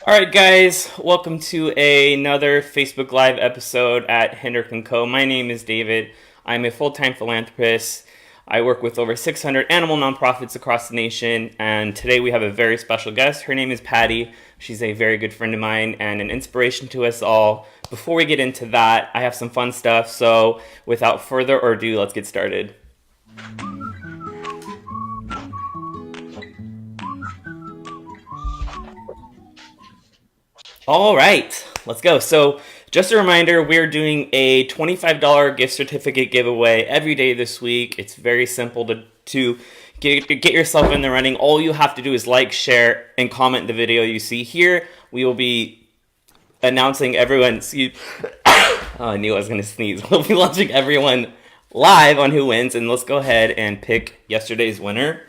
All right, guys, welcome to another Facebook Live episode at Hendrick & Co. My name is David. I'm a full-time philanthropist. I work with over 600 animal nonprofits across the nation, and today we have a very special guest. Her name is Patty. She's a very good friend of mine and an inspiration to us all. Before we get into that, I have some fun stuff, so without further ado, let's get started. All right, let's go. So, just a reminder, we're doing a $25 gift certificate giveaway every day this week. It's very simple to get yourself in the running. All you have to do is like, share, and comment the video you see here. We will be announcing everyone. Oh, I knew I was going to sneeze. We'll be launching everyone live on who wins, and let's go ahead and pick yesterday's winner.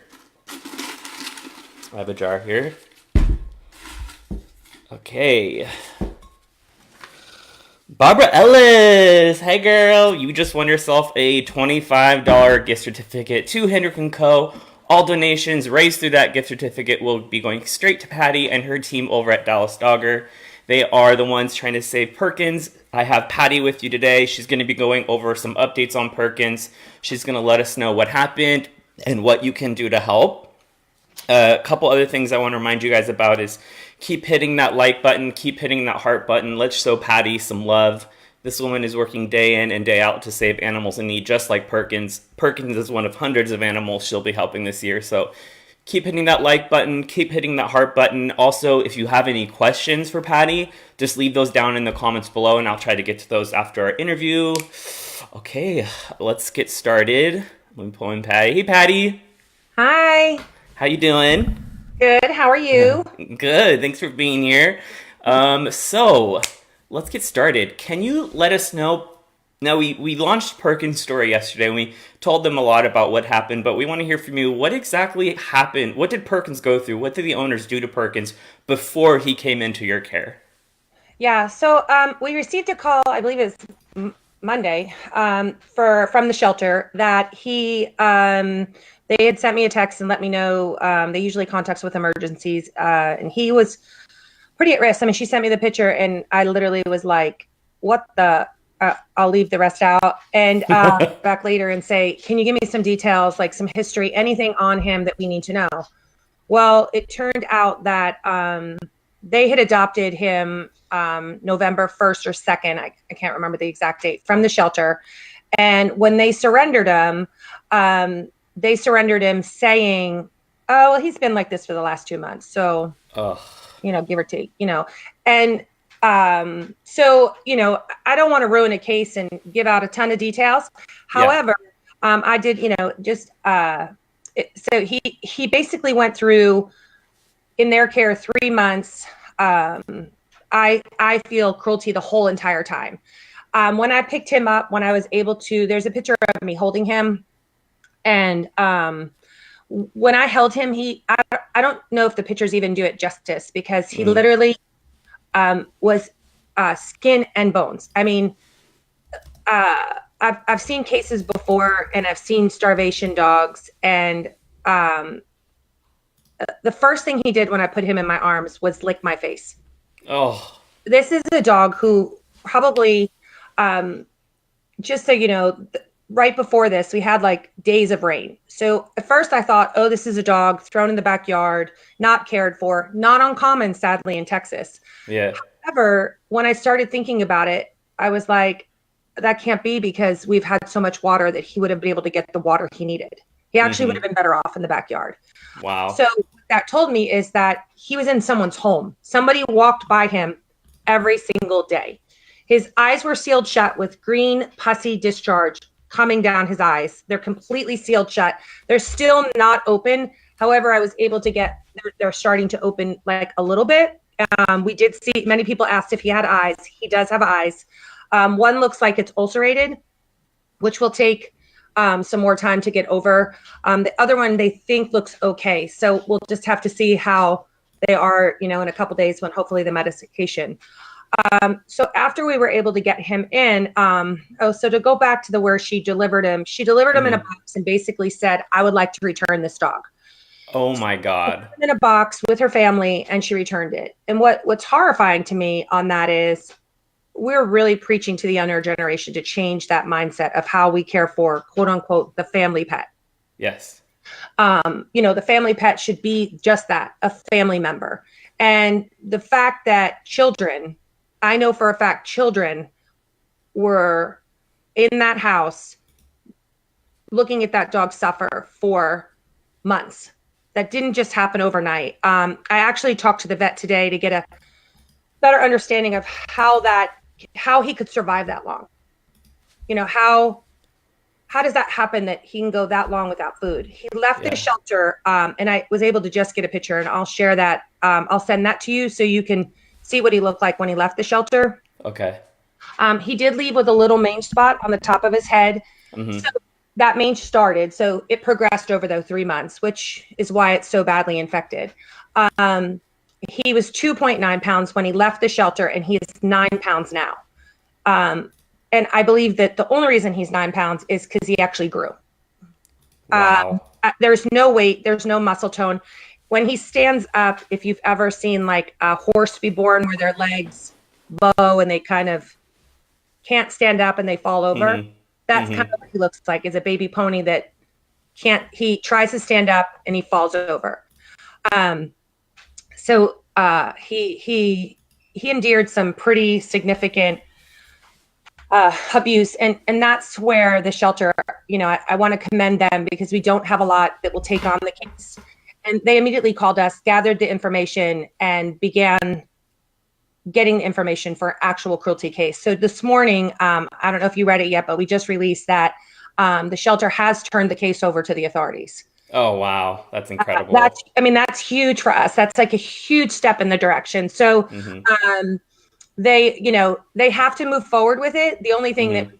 I have a jar here. Okay. Barbara Ellis. Hey, girl. You just won yourself a $25 gift certificate to Hendrick & Co. All donations raised through that gift certificate will be going straight to Patty and her team over at Dallas Dogger. They are the ones trying to save Perkins. I have Patty with you today. She's going to be going over some updates on Perkins. She's going to let us know what happened and what you can do to help. A couple other things I want to remind you guys about is keep hitting that like button, keep hitting that heart button. Let's show Patty some love. This woman is working day in and day out to save animals in need, just like Perkins. Perkins is one of hundreds of animals she'll be helping this year. So keep hitting that like button, keep hitting that heart button. Also, if you have any questions for Patty, just leave those down in the comments below and I'll try to get to those after our interview. Okay, let's get started. Let me pull in Patty. Hey, Patty. Hi. How you doing? Good. How are you? Good. Thanks for being here. So let's get started. Can you let us know? Now, we launched Perkins Story yesterday, and we told them a lot about what happened, but we want to hear from you. What exactly happened? What did Perkins go through? What did the owners do to Perkins before he came into your care? Yeah. So we received a call, I believe it was Monday, from the shelter that they had sent me a text and let me know. They usually contact us with emergencies, and he was pretty at risk. I mean, she sent me the picture, and I literally was like, "What the?" I'll leave the rest out, and back later and say, "Can you give me some details, like some history, anything on him that we need to know?" Well, it turned out that they had adopted him November 1st or 2nd. I can't remember the exact date, from the shelter, and when they surrendered him. They surrendered him saying, "Oh, well, he's been like this for the last 2 months. So, Ugh. give or take, and, so, I don't want to ruin a case and give out a ton of details. Yeah. However, I did, so he basically went through in their care 3 months. I feel cruelty the whole entire time. When I picked him up, when I was able to, there's a picture of me holding him. And when I held him, I don't know if the pictures even do it justice, because he literally was skin and bones. I mean, I've seen cases before, and I've seen starvation dogs. And the first thing he did when I put him in my arms was lick my face. Oh. This is a dog who probably, just so you know, right before this, we had like days of rain. So at first I thought, oh, this is a dog thrown in the backyard, not cared for, not uncommon, sadly, in Texas. Yeah. However, when I started thinking about it, I was like, that can't be, because we've had so much water that he would have been able to get the water he needed. He actually would have been better off in the backyard. Wow. So what that told me is that he was in someone's home. Somebody walked by him every single day. His eyes were sealed shut with green pussy discharge coming down his eyes. They're completely sealed shut. They're still not open. However, I was able to they're starting to open like a little bit. We did see, many people asked if he had eyes. He does have eyes. One looks like it's ulcerated, which will take some more time to get over. The other one they think looks okay. So we'll just have to see how they are, in a couple days, when hopefully the medication. So after we were able to get him in, so to go back to where she delivered him in a box and basically said, "I would like to return this dog." Oh my God. In a box with her family, and she returned it. And what's horrifying to me on that is we're really preaching to the younger generation to change that mindset of how we care for, quote unquote, the family pet. Yes. The family pet should be just that, a family member. And the fact that children, I know for a fact, children were in that house looking at that dog suffer for months. That didn't just happen overnight. I actually talked to the vet today to get a better understanding of how he could survive that long. How does that happen that he can go that long without food? He left the Yeah. shelter, and I was able to just get a picture, and I'll share that. I'll send that to you so you can see what he looked like when he left the shelter. Okay. He did leave with a little mange spot on the top of his head. So that mange started. So it progressed over those 3 months, which is why it's so badly infected. He was 2.9 pounds when he left the shelter, and he is 9 pounds now. And I believe that the only reason he's 9 pounds is because he actually grew. Wow. There's no weight, there's no muscle tone. When he stands up, if you've ever seen like a horse be born where their legs bow and they kind of can't stand up and they fall over, that's kind of what he looks like, is a baby pony that he tries to stand up and he falls over. So he endured some pretty significant abuse, and that's where the shelter, I want to commend them, because we don't have a lot that will take on the case. And they immediately called us, gathered the information, and began getting the information for an actual cruelty case. So this morning, I don't know if you read it yet, but we just released that the shelter has turned the case over to the authorities. Oh wow, that's incredible. That's huge for us. That's like a huge step in the direction. So they have to move forward with it. The only thing that,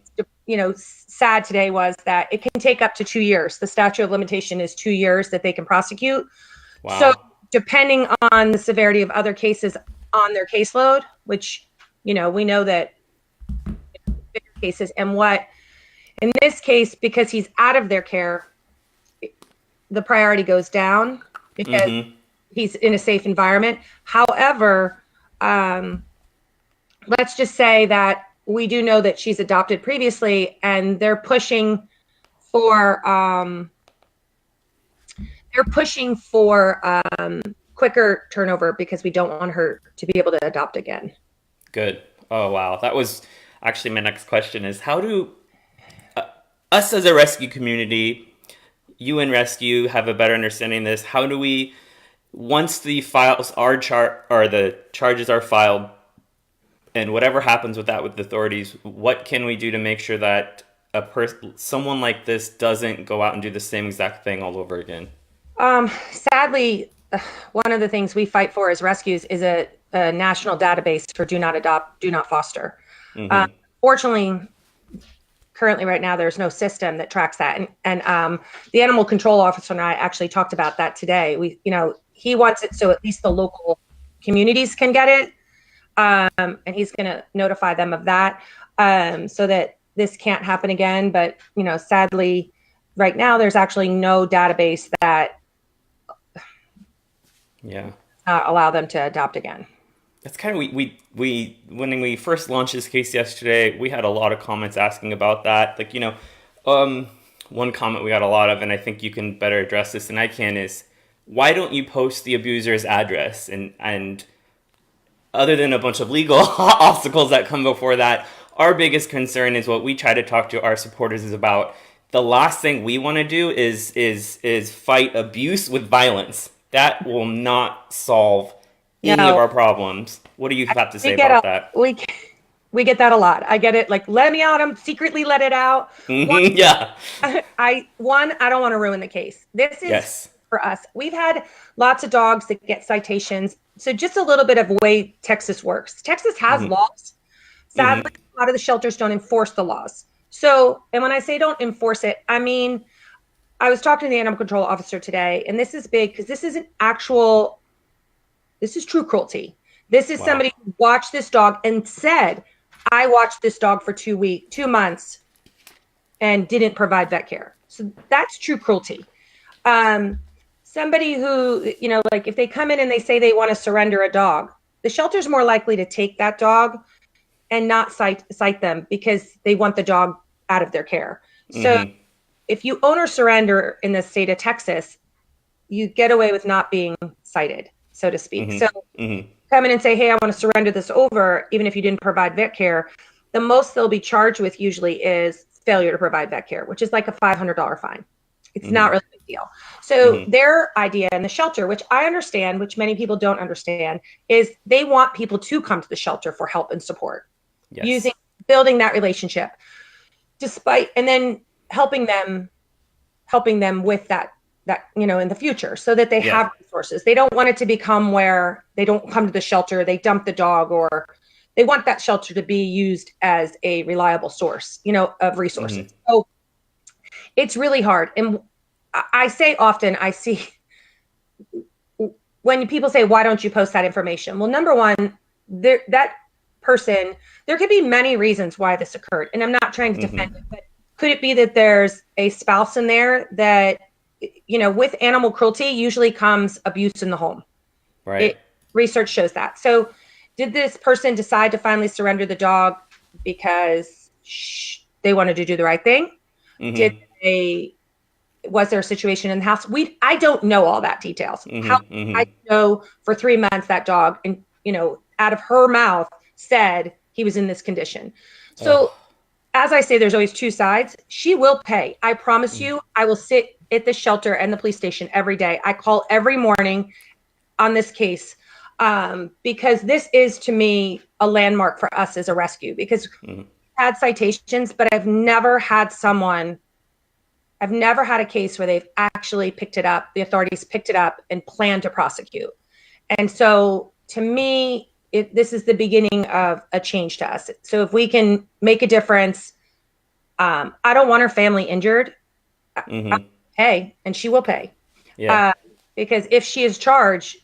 sad today was that it can take up to 2 years. The statute of limitation is 2 years that they can prosecute. Wow. So depending on the severity of other cases on their caseload, which, we know that bigger cases, and what in this case, because he's out of their care, the priority goes down because he's in a safe environment. However, let's just say that we do know that she's adopted previously, and they're pushing for quicker turnover because we don't want her to be able to adopt again. Good. Oh wow, that was actually my next question: is how do us as a rescue community, you and rescue, have a better understanding of this? How do we, once the files are the charges are filed, and whatever happens with that with the authorities, what can we do to make sure that someone like this doesn't go out and do the same exact thing all over again? Sadly, one of the things we fight for as rescues is a national database for do not adopt, do not foster. Fortunately, currently right now, there's no system that tracks that. And the animal control officer and I actually talked about that today. He wants it so at least the local communities can get it. And he's going to notify them of that, so that this can't happen again. But, sadly, right now, there's actually no database that allow them to adopt again. That's kind of, we when we first launched this case yesterday, we had a lot of comments asking about that. Like, one comment we got a lot of, and I think you can better address this than I can, is why don't you post the abuser's address? And other than a bunch of legal obstacles that come before that, our biggest concern is what we try to talk to our supporters is about. The last thing we want to do is fight abuse with violence. That will not solve any of our problems. What do you have to say about that? We get that a lot. I get it. Like, let me out. I'm secretly let it out. I don't want to ruin the case. This is for us. We've had lots of dogs that get citations. So just a little bit of way Texas works. Texas has laws. Sadly, a lot of the shelters don't enforce the laws. So, and when I say don't enforce it, I mean, I was talking to the animal control officer today, and this is big because this is true cruelty. This is somebody who watched this dog and said, I watched this dog for 2 months and didn't provide vet care. So that's true cruelty. somebody who, like if they come in and they say they want to surrender a dog, the shelter's more likely to take that dog and not cite them because they want the dog out of their care. So Mm-hmm. if you own or surrender in the state of Texas, you get away with not being cited, so to speak. So Mm-hmm. Mm-hmm. come in and say, hey, I want to surrender this over, even if you didn't provide vet care, the most they'll be charged with usually is failure to provide vet care, which is like a $500 fine. It's not really a big deal. So Mm-hmm. their idea in the shelter, which I understand, which many people don't understand, is they want people to come to the shelter for help and support, using Yes. building that relationship, despite and then helping them with that in the future so that they Yeah. have resources. They don't want it to become where they don't come to the shelter, they dump the dog, or they want that shelter to be used as a reliable source, of resources. Mm-hmm. So it's really hard. And I say often, I see when people say, why don't you post that information? Well, number one, that person, there could be many reasons why this occurred. And I'm not trying to defend Mm-hmm. it, but could it be that there's a spouse in there that, with animal cruelty usually comes abuse in the home? Right. It Research shows that. So did this person decide to finally surrender the dog because they wanted to do the right thing? Did Mm-hmm. they Was there a situation in the house? I don't know all that details. How Mm-hmm. I Mm-hmm. know for 3 months that dog, and out of her mouth said he was in this condition. Oh. So as I say, there's always two sides. She will pay. I promise Mm-hmm. you, I will sit at the shelter and the police station every day. I call every morning on this case, because this is to me a landmark for us as a rescue, because Mm-hmm. I've had citations, but I've never had a case where they've actually picked it up, the authorities picked it up and planned to prosecute. And so to me, this is the beginning of a change to us. So if we can make a difference, I don't want her family injured. I Mm-hmm. pay, and she will pay. Yeah. Uh, because if she is charged,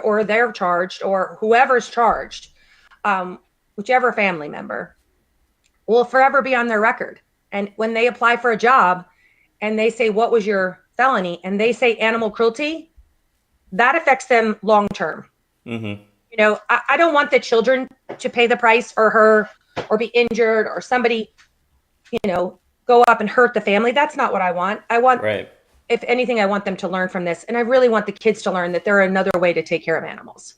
or they're charged, or whoever's charged, whichever family member, will forever be on their record. And when they apply for a job and they say, what was your felony? And they say animal cruelty, that affects them long term. Mm-hmm. I don't want the children to pay the price for her, or be injured, or somebody, go up and hurt the family. That's not what I want. Right. If anything, I want them to learn from this. And I really want the kids to learn that there are another way to take care of animals.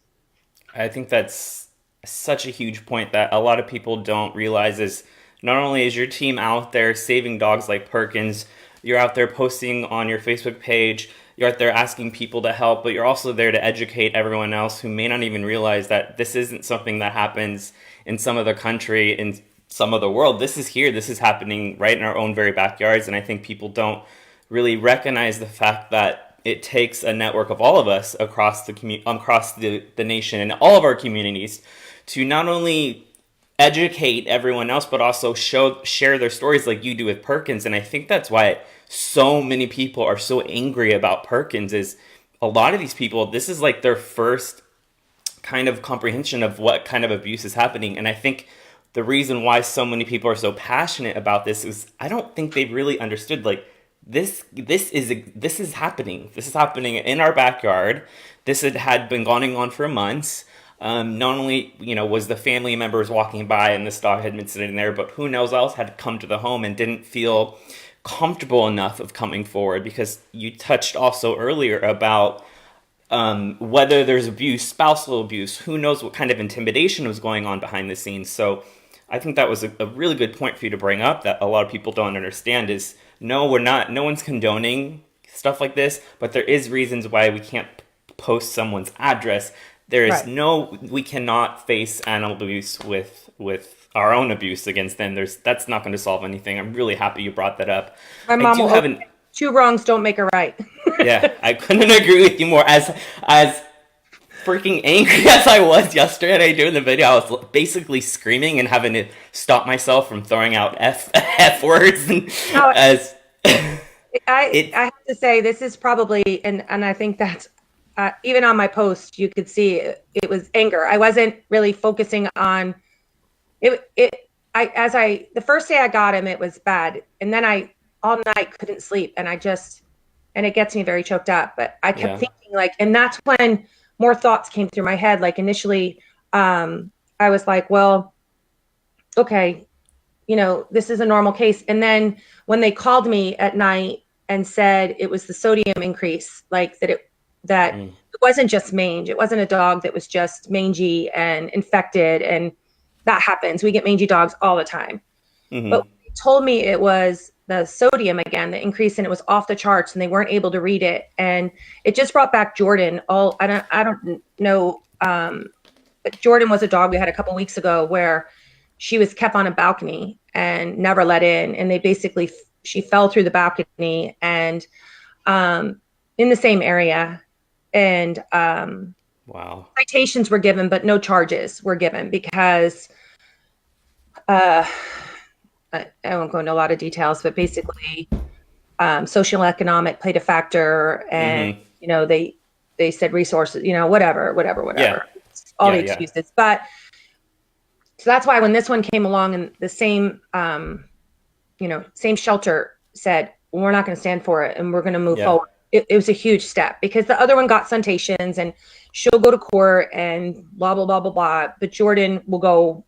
I think that's such a huge point that a lot of people don't realize is not only is your team out there saving dogs like Perkins, you're out there posting on your Facebook page, you're out there asking people to help, but you're also there to educate everyone else who may not even realize that this isn't something that happens in some other country, in some of the world. This is here. This is happening right in our own very backyards. And I think people don't really recognize the fact that it takes a network of all of us across the nation and all of our communities to not only educate everyone else, but also share their stories like you do with Perkins. And I think that's why so many people are so angry about Perkins is a lot of these people, this is like their first kind of comprehension of what kind of abuse is happening. And I think the reason why so many people are so passionate about this is I don't think they've really understood like this is happening. This is happening in our backyard. This had been going on for months. Not only was the family members walking by and this dog had been sitting there, but who knows else had come to the home and didn't feel comfortable enough of coming forward, because you touched also earlier about whether there's abuse, spousal abuse, who knows what kind of intimidation was going on behind the scenes. So I think that was a really good point for you to bring up that a lot of people don't understand is no one's condoning stuff like this, but there is reasons why we can't post someone's address. Right. We cannot face animal abuse with our own abuse against them. That's not going to solve anything. I'm really happy you brought that up. My I mom do will have always an say, two wrongs don't make a right. Yeah, I couldn't agree with you more. As freaking angry as I was yesterday during the video, I was basically screaming and having to stop myself from throwing out f words and Now, as I it. have to say this is probably, and I think that's, even on my post you could see it was anger. I wasn't really focusing on it. The first day I got him, it was bad, and then I all night couldn't sleep, and I just and it gets me very choked up. But I kept Yeah. thinking like, and that's when more thoughts came through my head. Like initially, I was like, well, okay, this is a normal case. And then when they called me at night and said it was the sodium increase, like that Mm. it wasn't just mange. It wasn't a dog that was just mangy and infected. And that happens. We get mangy dogs all the time. But Mm-hmm. they told me it was the sodium again, the increase, and it was off the charts, and they weren't able to read it. And it just brought back Jordan. I don't know. But Jordan was a dog we had a couple weeks ago where she was kept on a balcony and never let in, and she fell through the balcony and in the same area, and Wow. citations were given, but no charges were given because uh, I won't go into a lot of details, but basically, social economic played a factor, and Mm-hmm. they said resources, whatever, Yeah. all the Yeah. Yeah. excuses. But so that's why when this one came along and the same shelter said, we're not going to stand for it and we're going to move Yeah. forward. It was a huge step because the other one got citations and she'll go to court and blah, blah, blah, blah, blah. But Jordan will go,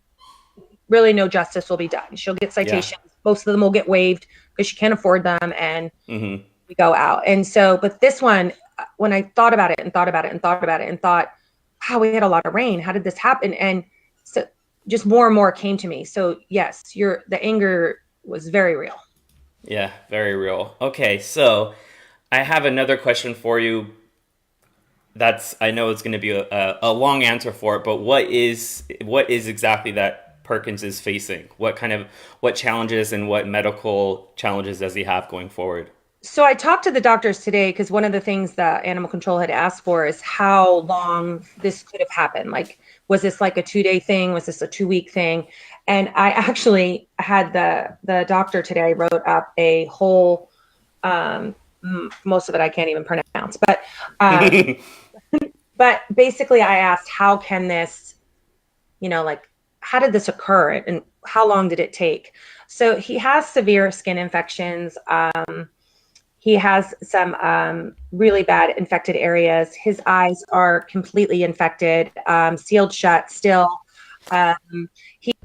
really no justice will be done. She'll get Yeah. citations. Most of them will get waived because she can't afford them, and Mm-hmm. we go out. And so, but this one, when I thought about it and thought about it and thought about it and thought, wow, we had a lot of rain. How did this happen? And so just more and more came to me. So yes, the anger was very real. Yeah. Very real. Okay. So I have another question for you. I know it's going to be a long answer for it, but what is exactly that Perkins is facing? What challenges and what medical challenges does he have going forward? So I talked to the doctors today because one of the things that animal control had asked for is how long this could have happened. Like, was this like a 2-day thing? Was this a 2-week thing? And I actually had the doctor today wrote up a whole, most of it I can't even pronounce, uh, but basically I asked, how can this, like, how did this occur and how long did it take? So he has severe skin infections. He has some really bad infected areas. His eyes are completely infected, sealed shut still.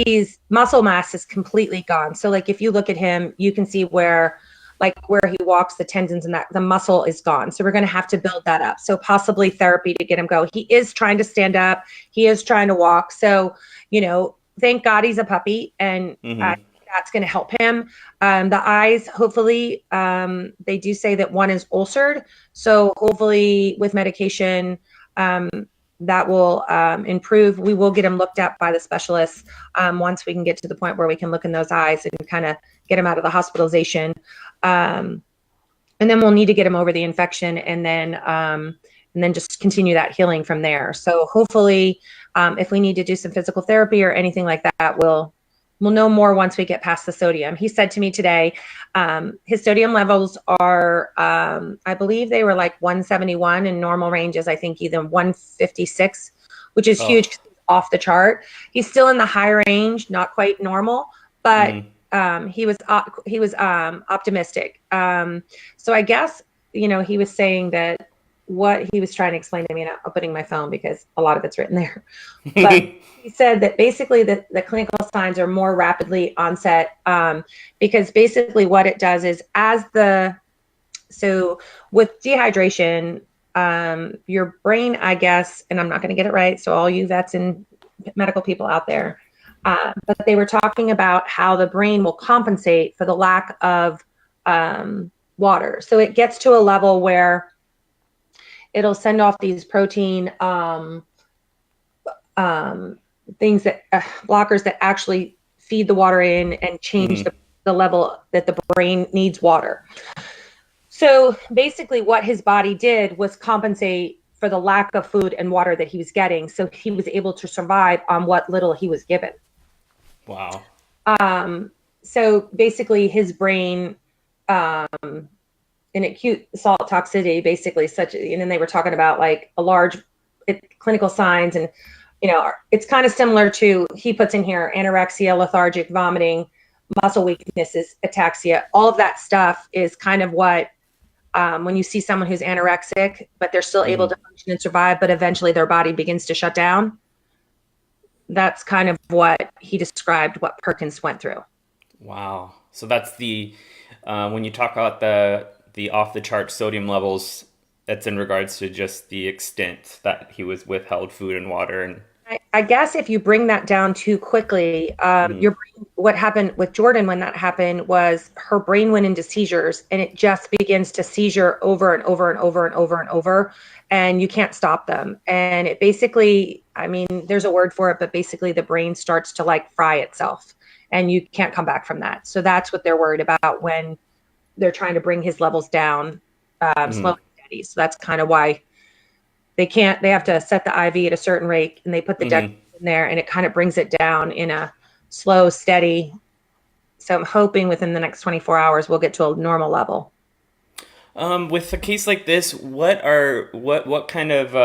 His muscle mass is completely gone. So like if you look at him, you can see where he walks, the tendons and that the muscle is gone. So we're going to have to build that up. So possibly therapy to get him go. He is trying to stand up. He is trying to walk. So, thank God he's a puppy, and Mm-hmm. that's going to help him. The eyes, hopefully, they do say that one is ulcered. So hopefully with medication, that will improve. We will get him looked at by the specialists once we can get to the point where we can look in those eyes and kind of get him out of the hospitalization. And then we'll need to get him over the infection and then just continue that healing from there. So hopefully, if we need to do some physical therapy or anything like that, we'll know more once we get past the sodium. He said to me today, his sodium levels are, I believe they were like 171, and normal range is I think either 156, which is Oh. huge 'cause he's off the chart. He's still in the high range, not quite normal, but Mm-hmm. he was optimistic. So I guess he was saying that what he was trying to explain to me, and I'm putting my phone because a lot of it's written there. But he said that basically the clinical signs are more rapidly onset because basically what it does is so with dehydration, your brain, I guess, and I'm not going to get it right, so all you vets and medical people out there, but they were talking about how the brain will compensate for the lack of water. So it gets to a level where it'll send off these protein things that blockers that actually feed the water in and change Mm-hmm. the level that the brain needs water. So basically what his body did was compensate for the lack of food and water that he was getting. So he was able to survive on what little he was given. Wow. So basically his brain, in acute salt toxicity, basically and then they were talking about like clinical signs, and it's kind of similar to, he puts in here anorexia, lethargic, vomiting, muscle weaknesses, ataxia. All of that stuff is kind of what when you see someone who's anorexic, but they're still able Mhm. to function and survive, but eventually their body begins to shut down. That's kind of what he described what Perkins went through. Wow. So that's the when you talk about the off the chart sodium levels, that's in regards to just the extent that he was withheld food and water and. I guess if you bring that down too quickly, Mhm. what happened with Jordan when that happened was her brain went into seizures and it just begins to seizure over and over and over and over and over, and you can't stop them. And it basically, I mean, there's a word for it, but basically the brain starts to like fry itself and you can't come back from that. So that's what they're worried about when they're trying to bring his levels down slow Mhm. and steady. So that's kind of why they have to set the IV at a certain rate and they put the deck Mhm. in there and it kind of brings it down in a slow, steady. So I'm hoping within the next 24 hours we'll get to a normal level. With a case like this, what kind of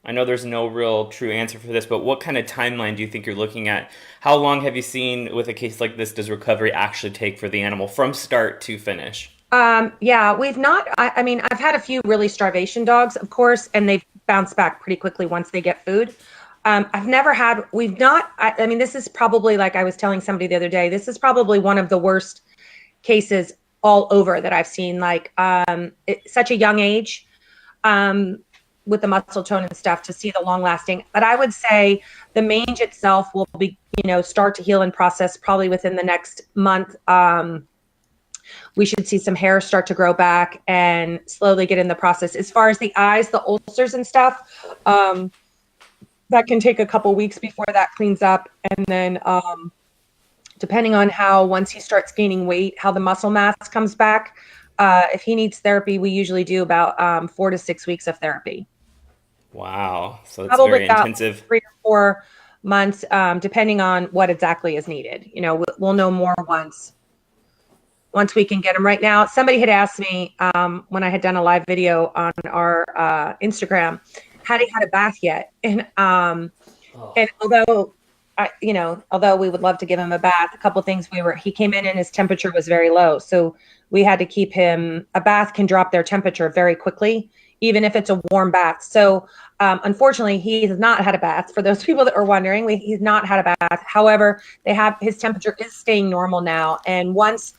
I know there's no real true answer for this, but what kind of timeline do you think you're looking at? How long have you seen with a case like this does recovery actually take for the animal from start to finish? Yeah, we've not, I mean, I've had a few really starvation dogs, of course, and they've bounced back pretty quickly once they get food. I've never had, we've not, I mean, this is probably like I was telling somebody the other day, this is probably one of the worst cases all over that I've seen. Like, such a young age, um, with the muscle tone and stuff to see the long lasting. But I would say the mange itself will be, start to heal and process probably within the next month. We should see some hair start to grow back and slowly get in the process. As far as the eyes, the ulcers and stuff, that can take a couple weeks before that cleans up. And then, depending on how, once he starts gaining weight, how the muscle mass comes back. If he needs therapy, we usually do about 4 to 6 weeks of therapy. Wow, so it's Probably very about intensive. 3 or 4 months, depending on what exactly is needed. We'll know more once we can get them. Right now, somebody had asked me, when I had done a live video on our Instagram, had he had a bath yet? And although although we would love to give him a bath, a couple things, he came in and his temperature was very low, so we had to keep him. A bath can drop their temperature very quickly, even if it's a warm bath. So unfortunately, he has not had a bath. For those people that are wondering, he's not had a bath. However, his temperature is staying normal now, and once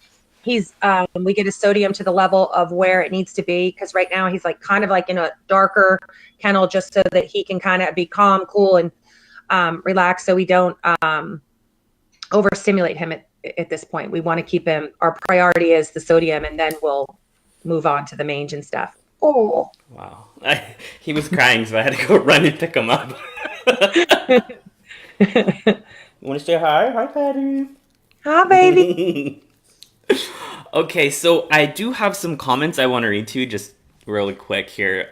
we get his sodium to the level of where it needs to be, because right now he's like kind of like in a darker kennel, just so that he can kind of be calm, cool, and relax, so we don't overstimulate him at this point. We want to keep him. Our priority is the sodium, and then we'll move on to the mange and stuff. Oh, Wow, he was crying, so I had to go run and pick him up. You want to say hi? Hi, Patty. hi, baby. Okay, so I do have some comments I want to read to you just really quick here.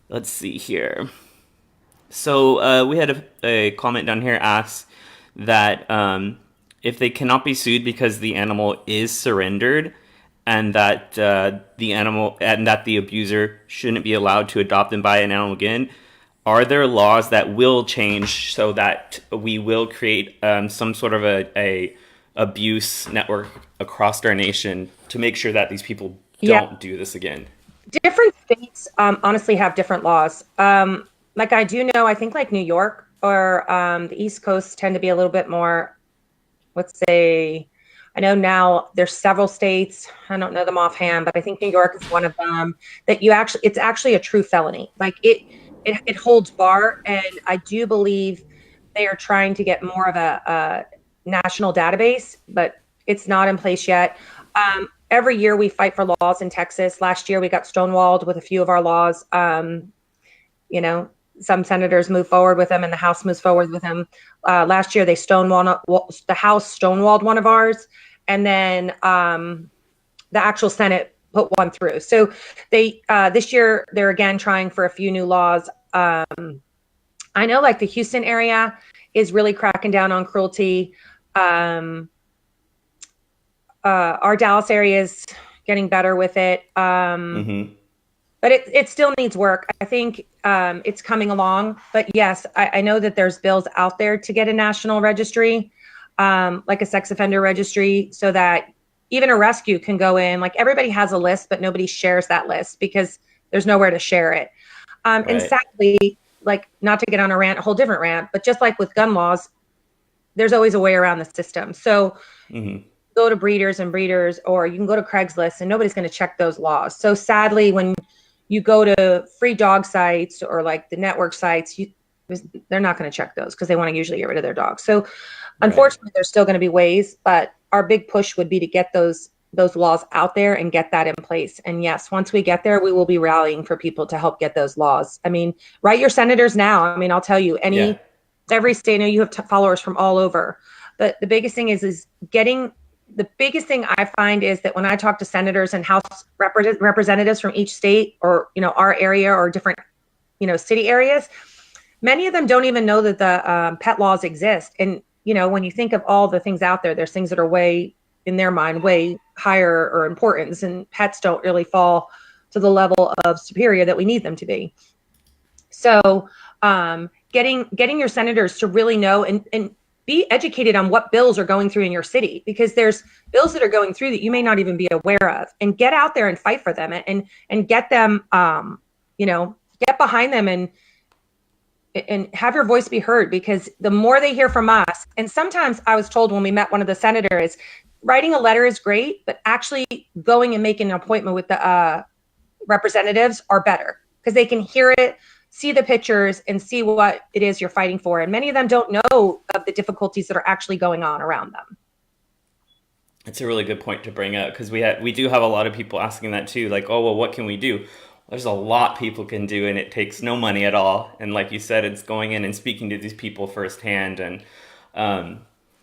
Let's see here. So we had a comment down here asks that if they cannot be sued because the animal is surrendered, and that the abuser shouldn't be allowed to adopt and buy an animal again, are there laws that will change so that we will create some sort of a abuse network across our nation to make sure that these people Yeah, don't do this again? different states honestly have different laws. Like I do know, I think like New York or the East Coast tend to be a little bit more, let's say, I know now there's several states, I don't know them offhand, but I think New York is one of them, that it's actually a true felony. Like it holds bar. And I do believe they are trying to get more of a national database, but it's not in place yet. Every year we fight for laws in Texas. Last year we got stonewalled with a few of our laws. You know, some senators move forward with them and the House moves forward with them. Last year the House stonewalled one of ours, and then the actual Senate put one through. So this year they're again trying for a few new laws. I know like the Houston area is really cracking down on cruelty. Um, our Dallas area is getting better with it. Mm-hmm. But it still needs work. I think it's coming along. But yes, I know that there's bills out there to get a national registry, like a sex offender registry, so that even a rescue can go in. Like everybody has a list, but nobody shares that list because there's nowhere to share it. And Right. sadly, like not to get on a rant, a whole different rant, but just like with gun laws, there's always a way around the system. So Hmm. go to breeders, or you can go to Craigslist, and nobody's going to check those laws. So sadly, when you go to free dog sites or like the network sites, they're not going to check those because they want to usually get rid of their dogs. So Right. unfortunately, there's still going to be ways, but our big push would be to get those laws out there and get that in place. And yes, once we get there, we will be rallying for people to help get those laws. I mean, write your senators now. I mean, I'll tell you, Yeah. every state, I know you have followers from all over, but the biggest thing is getting the biggest thing I find is that when I talk to senators and House representatives from each state or our area or different city areas, many of them don't even know that the pet laws exist. And when you think of all the things out there, there's things that are way in their mind way higher or importance, and pets don't really fall to the level of superior that we need them to be. So getting your senators to really know and be educated on what bills are going through in your city, because there's bills that are going through that you may not even be aware of, and get out there and fight for them and get them get behind them and have your voice be heard, because the more they hear from us. And sometimes I was told when we met one of the senators, writing a letter is great, but actually going and making an appointment with the representatives are better, because they can hear it, see the pictures, and see what it is you're fighting for. And many of them don't know of the difficulties that are actually going on around them. It's a really good point to bring up because we do have a lot of people asking that too. Like, oh well, what can we do? There's a lot people can do, and it takes no money at all. And like you said, it's going in and speaking to these people firsthand, and um,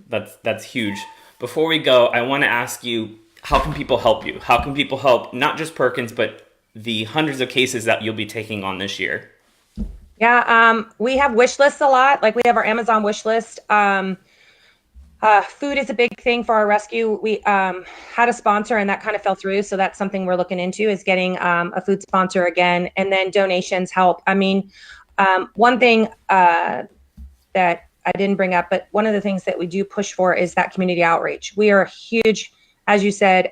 that's huge. Before we go, I want to ask you, how can people help you? How can people help not just Perkins, but the hundreds of cases that you'll be taking on this year? Yeah, we have wish lists a lot. Like we have our Amazon wish list. Food is a big thing for our rescue. We had a sponsor and that kind of fell through. So that's something we're looking into, is getting a food sponsor again. And then donations help. I mean, one thing that I didn't bring up, but one of the things that we do push for is that community outreach. We are huge, as you said,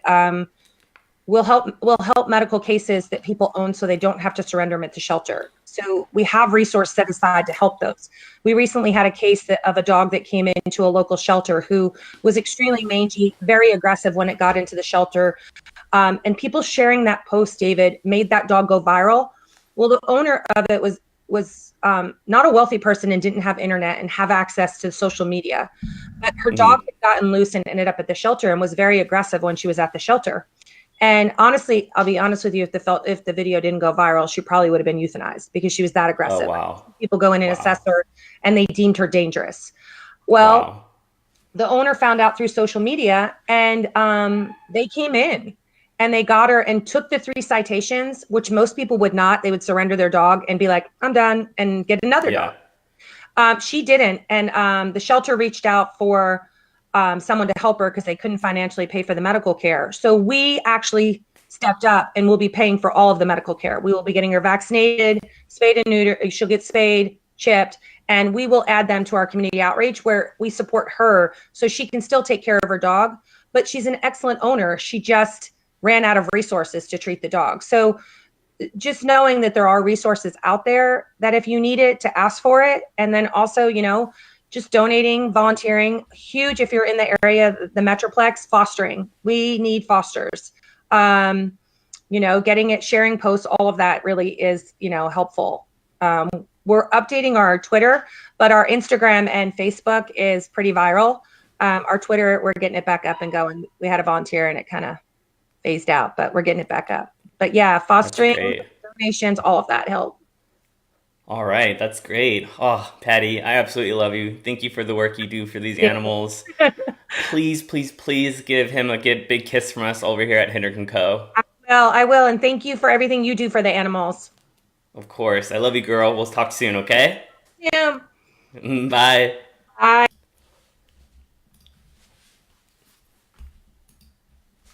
we'll help medical cases that people own so they don't have to surrender them at the shelter. So we have resources set aside to help those. We recently had a case of a dog that came into a local shelter who was extremely mangy, very aggressive when it got into the shelter. And people sharing that post, David, made that dog go viral. Well, the owner of it was not a wealthy person and didn't have internet and have access to social media. But her dog Hmm. had gotten loose and ended up at the shelter and was very aggressive when she was at the shelter. And honestly, I'll be honest with you, if the video didn't go viral, she probably would have been euthanized because she was that Oh aggressive. wow, People go in and assess wow, her, and they deemed her dangerous. Well, wow. the owner found out through social media, and they came in and they got her and took the 3 citations, which most people would not. They would surrender their dog and be like, I'm done, and get another dog. Yeah. She didn't, and the shelter reached out for someone to help her because they couldn't financially pay for the medical care. So we actually stepped up and we'll be paying for all of the medical care. We will be getting her vaccinated, spayed and neutered. She'll get spayed, chipped, and we will add them to our community outreach where we support her so she can still take care of her dog. But she's an excellent owner. She just ran out of resources to treat the dog. So just knowing that there are resources out there, that if you need it, to ask for it. And then also, just donating, volunteering, huge. If you're in the area, the Metroplex, fostering, we need fosters. Getting it, sharing posts, all of that really is, helpful. We're updating our Twitter, but our Instagram and Facebook is pretty viral. Our Twitter, we're getting it back up and going. We had a volunteer and it kind of phased out, but we're getting it back up. But yeah, That's fostering, great. donations, all of that help. All right, that's great. Oh, Patty, I absolutely love you. Thank you for the work you do for these animals. Please, please, please give him a big kiss from us over here at Hendrick and Co. I will. And thank you for everything you do for the animals. Of course. I love you, girl. We'll talk soon, okay? Yeah. Bye. Bye.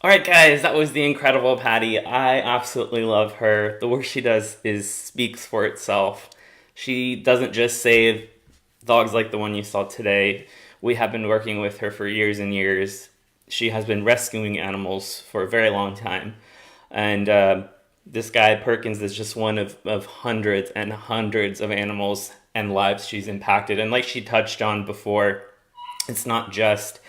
All right, guys, that was the incredible Patty. I absolutely love her. The work she does is speaks for itself. She doesn't just save dogs like the one you saw today. We have been working with her for years and years. she has been rescuing animals for a very long time. And this guy, Perkins, is just one of hundreds and hundreds of animals and lives she's impacted. And like she touched on before, it's not just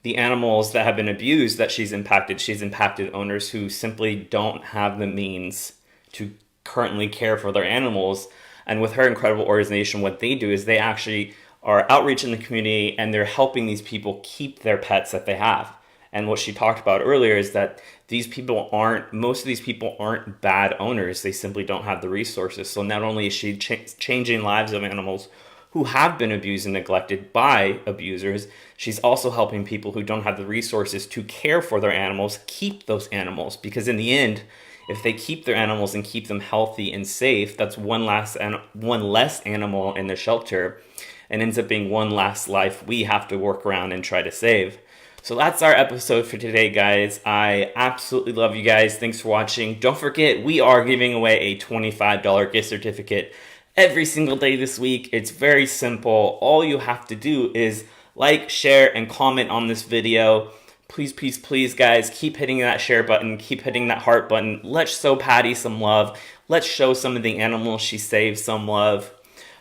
the animals that have been abused that she's impacted. She's impacted owners who simply don't have the means to currently care for their animals. And with her incredible organization, what they do is they actually are outreach in the community and they're helping these people keep their pets that they have. And what she talked about earlier is that most of these people aren't bad owners. They simply don't have the resources. So not only is she changing lives of animals who have been abused and neglected by abusers, she's also helping people who don't have the resources to care for their animals, keep those animals. Because in the end, if they keep their animals and keep them healthy and safe, that's one less animal in the shelter, and ends up being one last life we have to work around and try to save. So that's our episode for today, guys. I absolutely love you guys. Thanks for watching. Don't forget, we are giving away a $25 gift certificate every single day this week. It's very simple. All you have to do is like, share, and comment on this video. Please, please, please, guys, keep hitting that share button. Keep hitting that heart button. Let's show Patty some love. Let's show some of the animals she saved some love.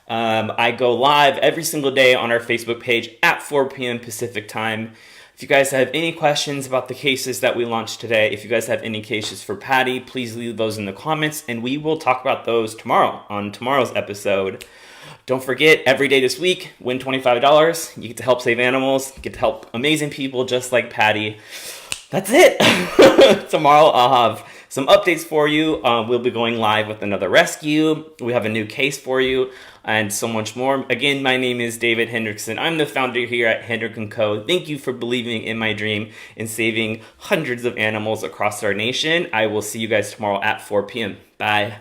I go live every single day on our Facebook page at 4 p.m. Pacific time. If you guys have any questions about the cases that we launched today, if you guys have any cases for Patty, please leave those in the comments, and we will talk about those tomorrow on tomorrow's episode. Don't forget, every day this week, win $25. You get to help save animals, you get to help amazing people just like Patty. That's it. Tomorrow I'll have some updates for you. We'll be going live with another rescue. We have a new case for you and so much more. Again, my name is David Hendrickson. I'm the founder here at Hendrick & Co. Thank you for believing in my dream and saving hundreds of animals across our nation. I will see you guys tomorrow at 4 p.m. Bye.